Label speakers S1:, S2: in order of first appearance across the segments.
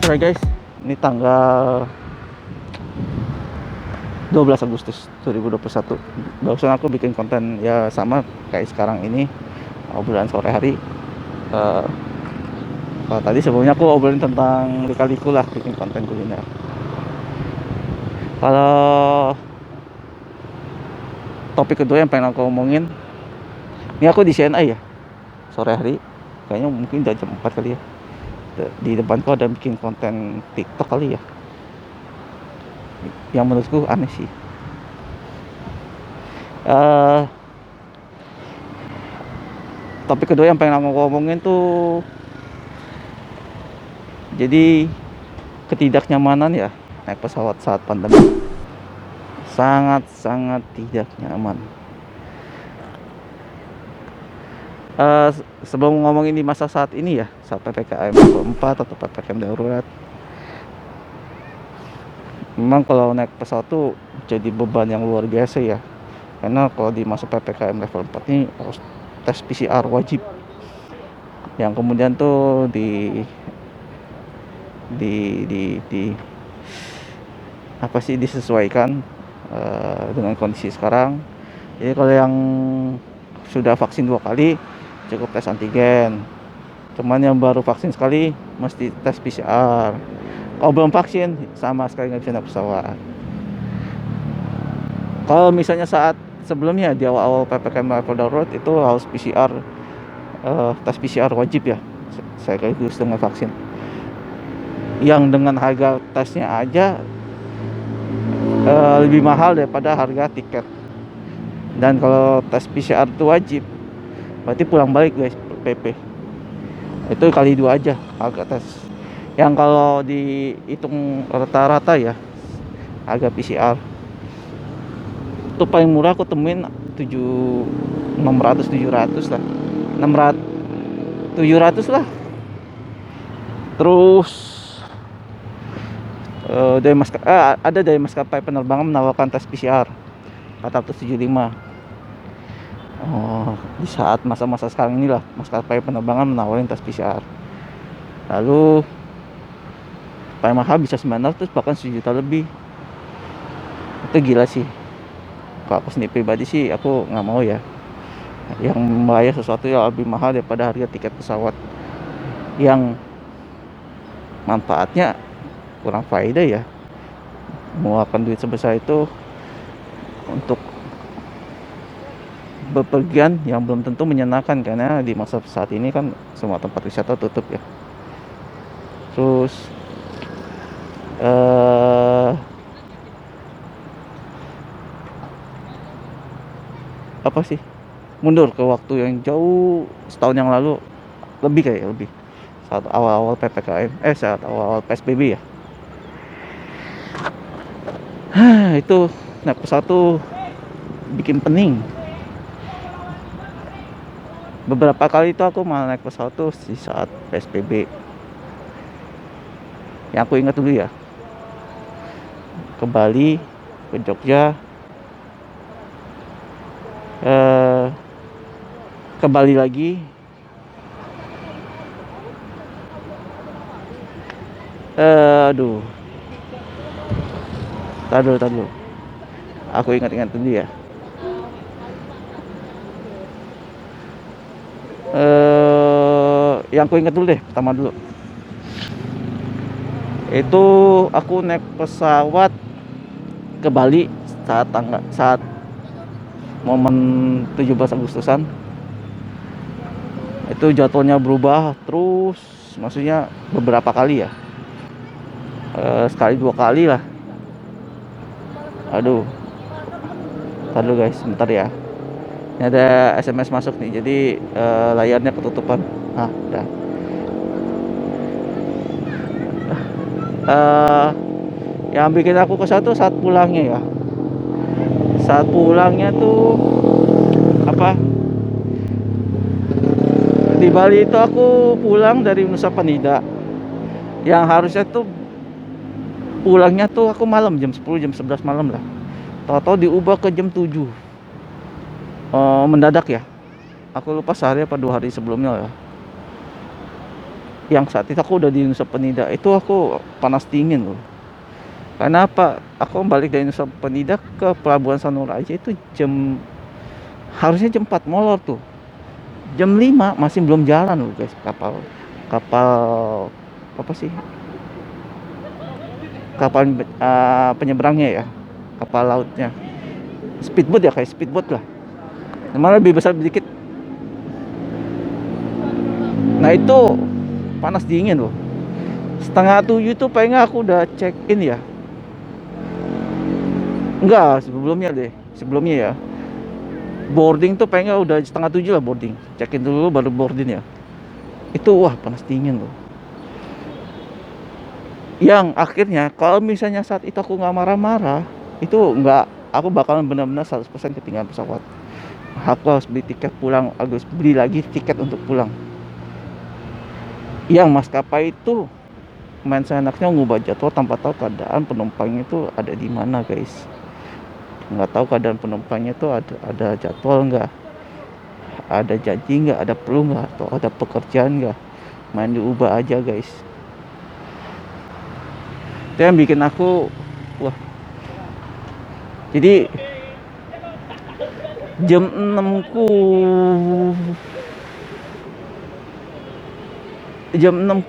S1: Oke guys, ini tanggal 12 Agustus 2021. Barusan aku bikin konten ya sama kayak sekarang ini, obrolan sore hari. Eh, Kalau tadi sebelumnya aku obrolin tentang lika-liku lah bikin konten kuliner. Kalau topik kedua yang pengen aku omongin, ini aku di CNI ya, sore hari. Kayaknya mungkin udah jam 4 kali ya. Di depanku ada bikin konten TikTok kali ya, yang menurutku aneh sih. eh Topik kedua yang pengen aku ngomongin tuh, jadi ketidaknyamanan ya naik pesawat saat pandemi. Sangat tidak nyaman. Sebelum ngomongin di masa saat ini ya, saat PPKM level 4 atau PPKM darurat, memang kalau naik pesawat tuh jadi beban yang luar biasa ya. Karena kalau di masa PPKM level 4 ini harus tes PCR wajib, yang kemudian tuh di apa sih, disesuaikan dengan kondisi sekarang. Jadi kalau yang sudah vaksin 2 kali cukup tes antigen, cuman yang baru vaksin sekali mesti tes PCR. Kalau belum vaksin sama sekali nggak bisa naik pesawat. Kalau misalnya saat sebelumnya di awal-awal PPKM level darurat itu harus PCR, tes PCR wajib ya, sekaligus dengan vaksin, yang dengan harga tesnya aja lebih mahal daripada harga tiket. Dan kalau tes PCR itu wajib, berarti pulang balik guys, PP itu kali 2 aja harga tes. Yang kalau dihitung rata-rata ya, harga PCR itu paling murah aku temuin 600 700 lah, 600 700 lah. Terus ada dari maskapai penerbangan menawarkan tes PCR 475. Di saat masa-masa sekarang inilah maskapai penerbangan menawarin tes PCR. Lalu paling mahal bisa 900, bahkan 1 juta lebih. Itu gila sih. Kalau aku sendiri pribadi sih aku nggak mau ya, yang membayar sesuatu yang lebih mahal daripada harga tiket pesawat, yang manfaatnya kurang faedah ya, mengeluarkan duit sebesar itu untuk bepergian yang belum tentu menyenangkan, karena di masa saat ini kan semua tempat wisata tutup ya. Terus apa sih, mundur ke waktu yang jauh, setahun yang lalu lebih saat awal-awal PPKM, saat awal-awal PSBB ya. Itu naik pesawat tuh bikin pening. Beberapa kali itu aku malah naik pesawat tuh di saat PSBB. Yang aku ingat dulu ya, ke Bali, ke Jogja, ke Bali lagi, aduh, tar dulu, aku ingat dulu ya. Yang aku ingat dulu deh, pertama dulu itu aku naik pesawat ke Bali saat momen 17 Agustusan. Itu jadwalnya berubah terus, maksudnya beberapa kali ya, sekali 2 kali lah. Aduh, ntar dulu guys, sebentar ya. Ini ada SMS masuk nih, jadi layarnya ketutupan. Udah. Yang bikin aku kesal tuh saat pulangnya ya. Saat pulangnya tuh apa? Di Bali itu aku pulang dari Nusa Penida, yang harusnya tuh pulangnya tuh aku malam jam 10 jam 11 malam lah. Tahu-tahu diubah ke jam 7. Mendadak ya. Aku lupa sehari apa 2 hari sebelumnya ya. Yang saat itu aku udah di Nusa Penida itu aku panas dingin loh. Karena apa? Aku balik dari Nusa Penida ke Pelabuhan Sanur aja itu harusnya jam 4 molor tuh. Jam 5 masih belum jalan loh guys, kapal kapal apa sih? Kapal penyeberangnya ya. Kapal lautnya. Speedboat ya, kayak speedboat lah. Malah lebih besar sedikit. Nah itu panas dingin loh. Setengah 7 tuh paling nggak aku udah check in ya. Enggak, sebelumnya deh. Sebelumnya ya. Boarding tuh paling nggak udah setengah 7 lah boarding. Check in dulu baru boarding ya. Itu wah panas dingin loh. Yang akhirnya kalau misalnya saat itu aku nggak marah-marah, itu nggak, aku bakalan benar-benar 100% ketinggalan pesawat. Aku harus beli tiket pulang, harus beli lagi tiket untuk pulang. Yang maskapai itu main seenaknya ngubah jadwal tanpa tahu keadaan penumpangnya itu ada di mana guys. Nggak tahu keadaan penumpangnya itu ada jadwal nggak, ada janji nggak, ada perlu nggak, atau ada pekerjaan nggak, main diubah aja guys. Itu yang bikin aku wah. Jadi jam 6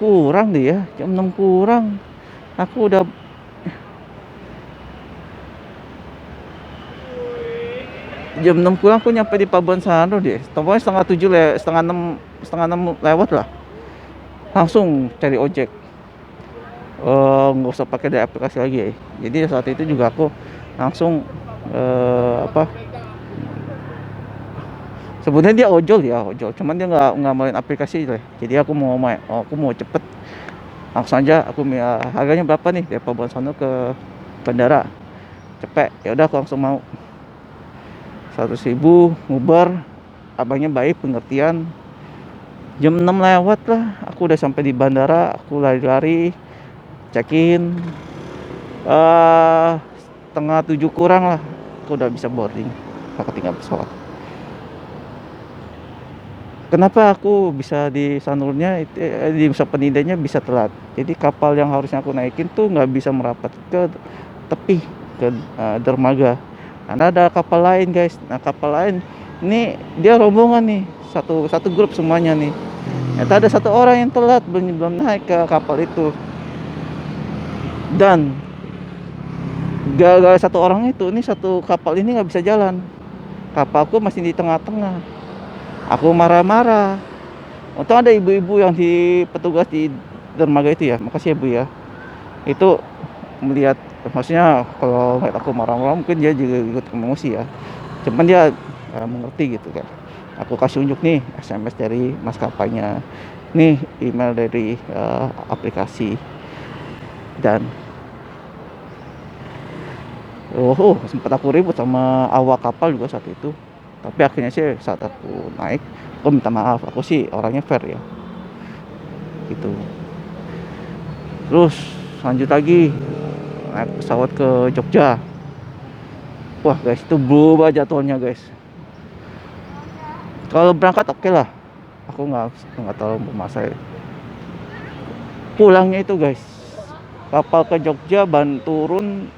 S1: kurang deh ya, jam 6 kurang aku udah jam 6 kurang aku nyampe di Pelabuhan Sanur deh. Pokoknya setengah 6 lewat lah. Langsung cari ojek. Nggak usah pakai dari aplikasi lagi ya. Jadi saat itu juga aku langsung apa? Sebenarnya dia ojol ya, ojol. Cuman dia nggak main aplikasi lah. Jadi aku mau cepet. Langsung aja aku harganya berapa nih dari Pelabuhan Sanur ke bandara. Cepet. Ya udah aku langsung mau. 100.000 ngubar, abangnya baik, pengertian. Jam 6 lewat lah aku udah sampai di bandara. Aku lari-lari check in, setengah 7 kurang lah aku udah bisa boarding, gak ketinggalan pesawat. Kenapa aku bisa di Sanurnya di Nusa Penidanya bisa telat? Jadi kapal yang harusnya aku naikin tuh nggak bisa merapat ke tepi, ke dermaga. Karena ada kapal lain guys. Nah kapal lain ini dia rombongan nih, satu grup semuanya nih. Ternyata ada satu orang yang telat, belum naik ke kapal itu. Dan gara-gara satu orang itu, ini satu kapal ini nggak bisa jalan. Kapalku masih di tengah-tengah. Aku marah-marah. Untung ada ibu-ibu yang di petugas di dermaga itu ya. Makasih ya Bu ya. Itu melihat, maksudnya kalau ngeliat aku marah-marah mungkin dia juga ikut emosi ya. Cuman dia mengerti gitu kan. Aku kasih unjuk nih SMS dari maskapainya, nih email dari aplikasi, dan sempat aku ribut sama awak kapal juga saat itu. Tapi akhirnya sih saat aku naik, aku minta maaf. Aku sih orangnya fair ya gitu. Terus lanjut lagi naik pesawat ke Jogja. Wah guys, itu berubah jadwalnya guys. Kalau berangkat oke lah, aku nggak terlalu bermasalah. Pulangnya itu guys, kapal ke Jogja turun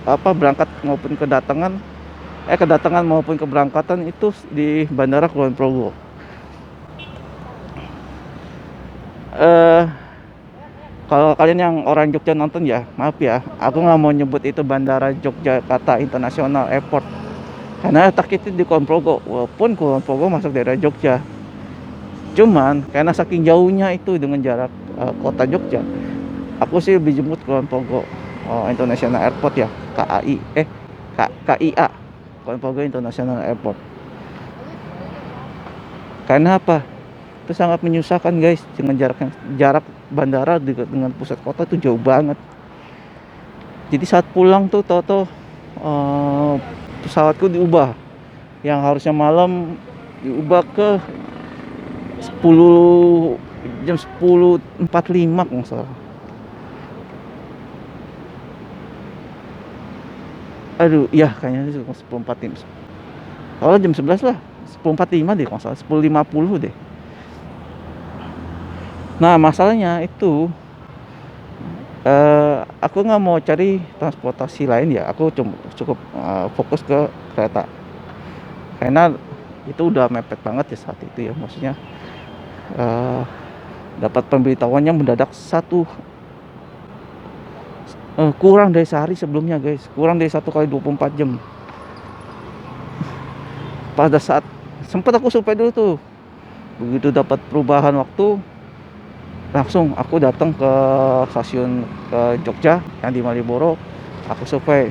S1: berangkat maupun kedatangan maupun keberangkatan itu di Bandara Kulon Progo. Kalau kalian yang orang Jogja nonton ya, maaf ya, aku nggak mau nyebut itu Bandara Yogyakarta International Airport karena letak itu di Kulon Progo. Walaupun Kulon Progo masuk daerah Jogja, cuman karena saking jauhnya itu dengan jarak kota Jogja, aku sih lebih jemput Kulon Progo International Airport ya, KIA, Kulon Progo International Airport. Karena apa? Itu sangat menyusahkan guys, dengan jarak bandara dengan pusat kota itu jauh banget. Jadi saat pulang tuh toto pesawatku diubah, yang harusnya malam diubah ke jam 10.45 kalau salah. Aduh, iya kayaknya itu 10.45. Kalau jam 11 lah, 10.45 deh kalau salah, 10.50 deh. Nah masalahnya itu aku nggak mau cari transportasi lain ya, aku cukup fokus ke kereta. Karena itu udah mepet banget ya saat itu ya, maksudnya eee, dapat pemberitahuannya mendadak kurang dari sehari sebelumnya guys, kurang dari 1 kali 24 jam. Pada saat sempat aku survei dulu tuh, begitu dapat perubahan waktu, langsung aku datang ke stasiun ke Jogja yang di Malioboro, aku survei.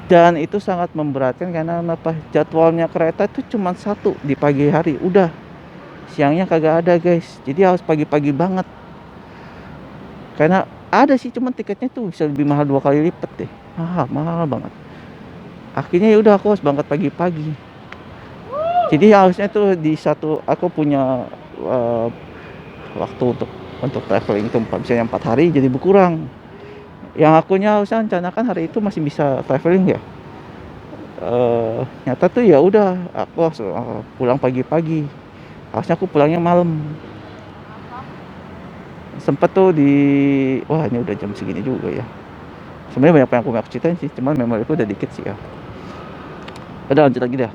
S1: Dan itu sangat memberatkan karena kenapa? Jadwalnya kereta itu cuma satu di pagi hari, udah. Siangnya kagak ada guys, jadi harus pagi-pagi banget. Karena ada sih, cuman tiketnya tuh bisa lebih mahal 2 kali lipat deh, mahal mahal banget. Akhirnya ya udah aku harus berangkat pagi-pagi. Jadi harusnya tuh di satu aku punya waktu untuk traveling itu misalnya 4 hari jadi berkurang. Yang akunya harusnya rencanakan hari itu masih bisa traveling ya. Nyata tuh ya udah aku harus pulang pagi-pagi. Harusnya aku pulangnya malam. Sempet tuh wah ini udah jam segini juga ya. Sebenarnya banyak yang aku ceritain sih, cuman memoriku udah dikit sih ya. Udah lanjut lagi dah.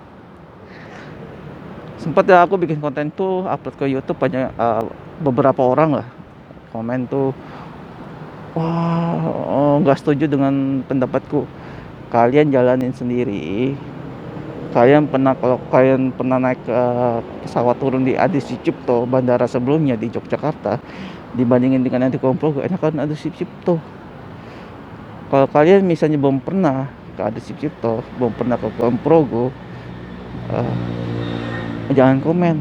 S1: Sempet ya aku bikin konten tuh upload ke YouTube, banyak beberapa orang lah komen tuh, wah nggak setuju dengan pendapatku. Kalian jalanin sendiri. Kalau kalian pernah naik pesawat turun di Adi Sucipto, bandara sebelumnya di Yogyakarta, dibandingin dengan Adi Kulon enakan Adi Sucipto. Kalau kalian misalnya belum pernah ke Adi Sucipto, belum pernah ke Kulon Progo, jangan komen,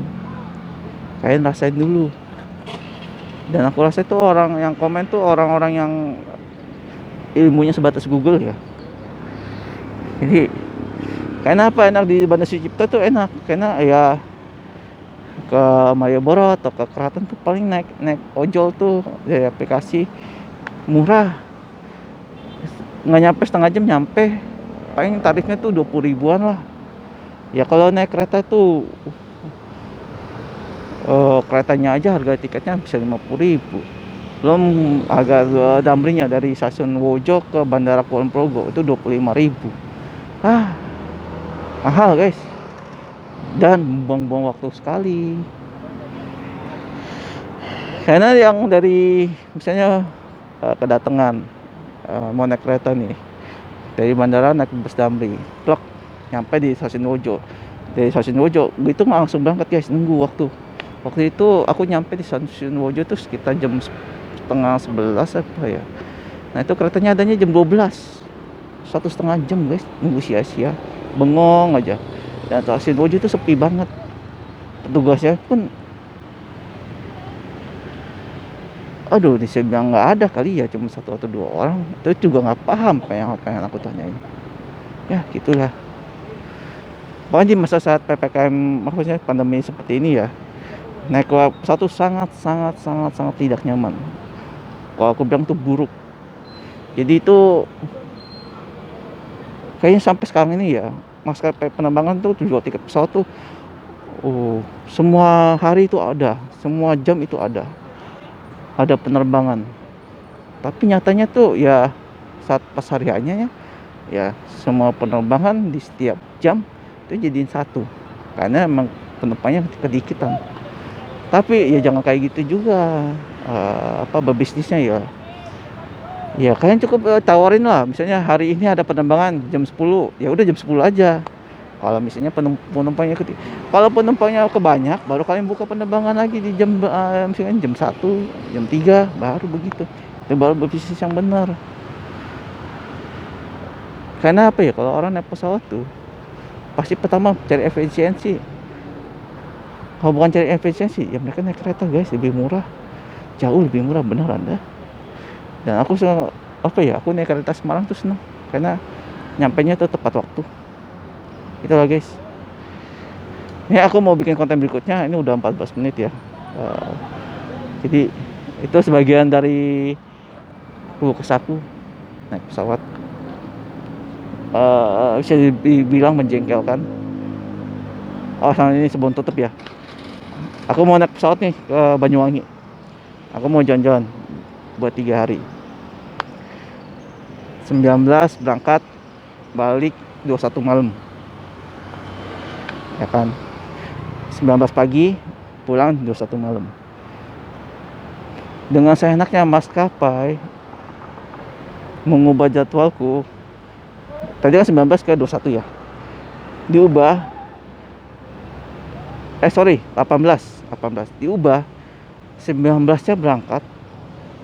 S1: kalian rasain dulu. Dan aku rasa itu orang yang komen tuh orang-orang yang ilmunya sebatas Google ya. Jadi kenapa enak di Bandar Sucipto tuh enak? Karena ya ke Malioboro atau ke Keraton tuh paling naik ojol tuh dari aplikasi, murah, nggak nyampe setengah jam nyampe, paling tarifnya tuh 20 ribuan lah. Ya kalau naik kereta tuh keretanya aja harga tiketnya bisa 50 ribu, belum harga damrinya dari stasiun Wojo ke Bandara Kulon Progo itu 25 ribu. Mahal guys, dan buang-buang waktu sekali. Karena yang dari misalnya kedatangan mau naik kereta nih dari bandara naik bus damri, plek nyampe di stasiun Wojo. Dari stasiun Wojo itu langsung berangkat guys, nunggu waktu itu aku nyampe di stasiun Wojo tuh sekitar jam setengah 11 apa ya. Nah itu keretanya adanya jam 12, 1,5 jam guys nunggu sia-sia, bengong aja. Dan stasiun Wojo itu sepi banget, petugasnya pun aduh dibilang nggak ada kali ya, cuma 1 atau 2 orang, itu juga nggak paham apa yang aku tanyain. Ya gitulah, pokoknya di masa saat PPKM, maksudnya pandemi seperti ini ya, naik ke pesawat tuh sangat tidak nyaman. Kalau aku bilang tuh buruk. Jadi itu kayaknya sampai sekarang ini ya, maskapai penerbangan tuh jual tiket pesawat tuh semua hari itu ada, semua jam itu ada penerbangan. Tapi nyatanya tuh ya saat pas hariannya ya semua penerbangan di setiap jam itu jadiin satu, karena emang penumpangnya kedikitan. Tapi ya jangan kayak gitu juga berbisnisnya ya. Ya kalian cukup tawarin lah, misalnya hari ini ada penerbangan jam 10, ya udah jam 10 aja. Kalau misalnya penumpangnya kalau penumpangnya kebanyak, baru kalian buka penerbangan lagi di jam misalnya jam 1, jam 3, baru begitu. Itu baru berbisnis yang benar. Karena apa ya, kalau orang naik pesawat tuh pasti pertama cari efisiensi. Kalau bukan cari efisiensi, ya mereka naik kereta guys, lebih murah, jauh lebih murah beneran dah. Dan aku aku naik kereta Semarang tuh seneng karena nyampenya tuh tepat waktu. Itulah guys. Ini aku mau bikin konten berikutnya, ini udah 14 menit ya. Jadi itu sebagian dari keluh kesahku naik pesawat. Bisa dibilang menjengkelkan. Sama ini sebelum tutup ya, Aku mau naik pesawat nih ke Banyuwangi. Aku mau jalan-jalan buat 3 hari. 19 berangkat, balik 21 malam. Ya kan? 19 pagi, pulang 21 malam. Dengan seenaknya maskapai mengubah jadwalku. Tadi kan 19 ke 21 ya. Diubah 18 diubah, 19-nya berangkat,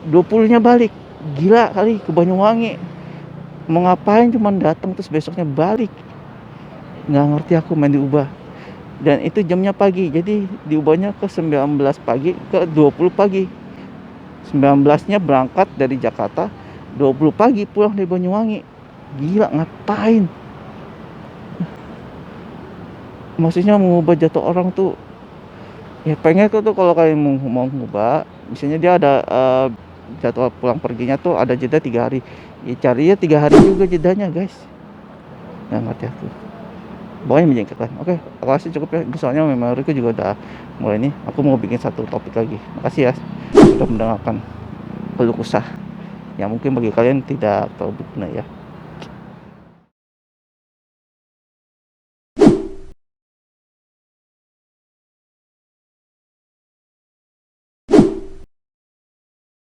S1: 20-nya balik. Gila kali, ke Banyuwangi. Mau ngapain cuman datang terus besoknya balik. Nggak ngerti aku main diubah. Dan itu jamnya pagi, jadi diubahnya ke 19 pagi ke 20 pagi. 19-nya berangkat dari Jakarta, 20 pagi pulang dari Banyuwangi. Gila, ngapain? Maksudnya mengubah jadwal orang tuh, ya pengen tuh kalau kalian mau ngubah, misalnya dia ada jadwal pulang perginya tuh ada jeda 3 hari, ya cari ya 3 hari juga jedanya guys. Nggak ngerti aku, pokoknya menjengkelkan. Oke, aku rasa cukup ya, soalnya memoriku juga udah mulai nih. Aku mau bikin satu topik lagi. Makasih ya sudah mendengarkan keluh kesah yang mungkin bagi kalian tidak terlalu berguna ya.